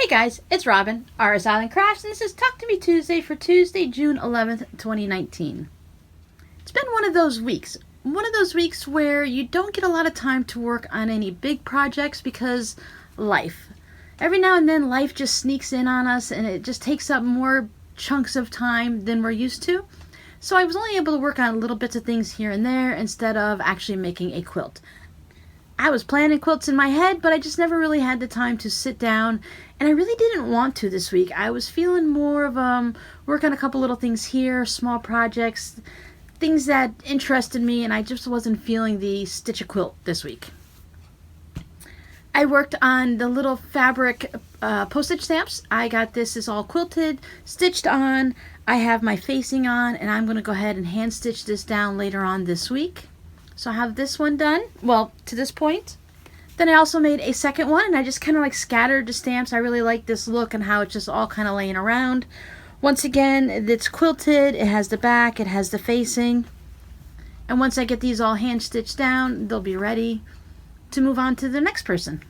Hey guys, it's Robin, RsIslandCrafts, and this is Talk to Me Tuesday for Tuesday, June 11th, 2019. It's been one of those weeks where you don't get a lot of time to work on any big projects because life. Every now and then life just sneaks in on us and it just takes up more chunks of time than we're used to. So I was only able to work on little bits of things here and there instead of actually making a quilt. I was planning quilts in my head, but I just never really had the time to sit down, and I really didn't want to this week. I was feeling more of work on a couple little things here, small projects, things that interested me, and I just wasn't feeling the stitch a quilt this week. I worked on the little fabric postage stamps. I got this is all quilted, stitched on. I have my facing on, and I'm going to go ahead and hand stitch this down later on this week. So I have this one done, well, to this point. Then I also made a second one, and I just kind of like scattered the stamps. I really like this look and how it's just all kind of laying around. Once again, it's quilted, it has the back, it has the facing. And once I get these all hand stitched down, they'll be ready to move on to the next person.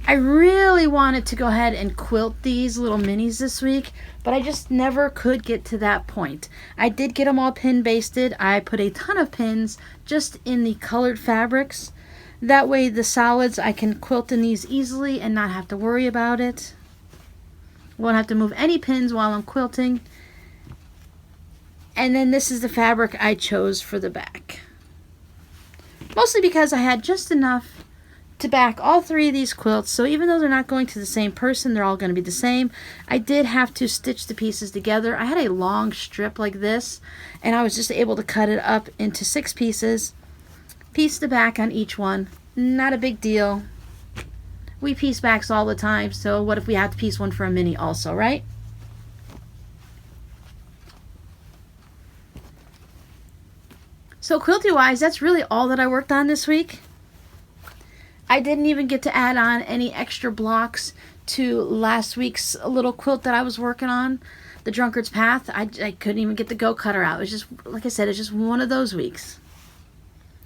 I really wanted to go ahead and quilt these little minis this week, but I just never could get to that point. I did get them all pin basted. I put a ton of pins just in the colored fabrics. That way the solids, I can quilt in these easily and not have to worry about it. Won't have to move any pins while I'm quilting. And then this is the fabric I chose for the back. Mostly because I had just enough to back all three of these quilts, so even though they're not going to the same person, they're all going to be the same. I did have to stitch the pieces together. I had a long strip like this, and I was just able to cut it up into 6 pieces, piece the back on each one. Not a big deal. We piece backs all the time, so what if we have to piece one for a mini also, right? So quilty wise, that's really all that I worked on this week. I didn't even get to add on any extra blocks to last week's little quilt that I was working on, the Drunkard's Path. I couldn't even get the go cutter out. It was just, like I said, it's just one of those weeks.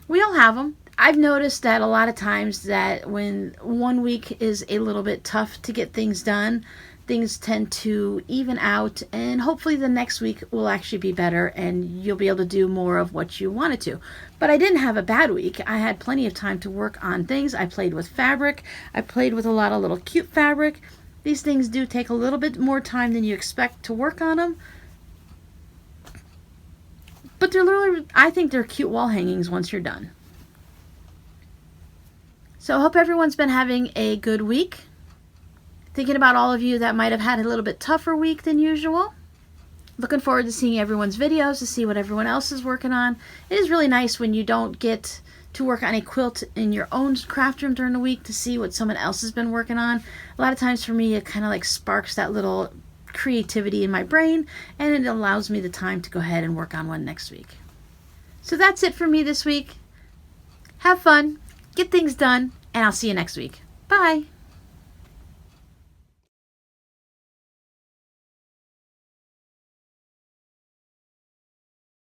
We all have them. I've noticed that a lot of times that when one week is a little bit tough to get things done, things tend to even out, and hopefully the next week will actually be better and you'll be able to do more of what you wanted to. But I didn't have a bad week. I had plenty of time to work on things. I played with fabric. I played with a lot of little cute fabric. These things do take a little bit more time than you expect to work on them. But they're literally, I think they're cute wall hangings once you're done. So I hope everyone's been having a good week. Thinking about all of you that might have had a little bit tougher week than usual. Looking forward to seeing everyone's videos to see what everyone else is working on. It is really nice when you don't get to work on a quilt in your own craft room during the week to see what someone else has been working on. A lot of times for me it kind of like sparks that little creativity in my brain, and it allows me the time to go ahead and work on one next week. So that's it for me this week. Have fun, get things done, and I'll see you next week. Bye!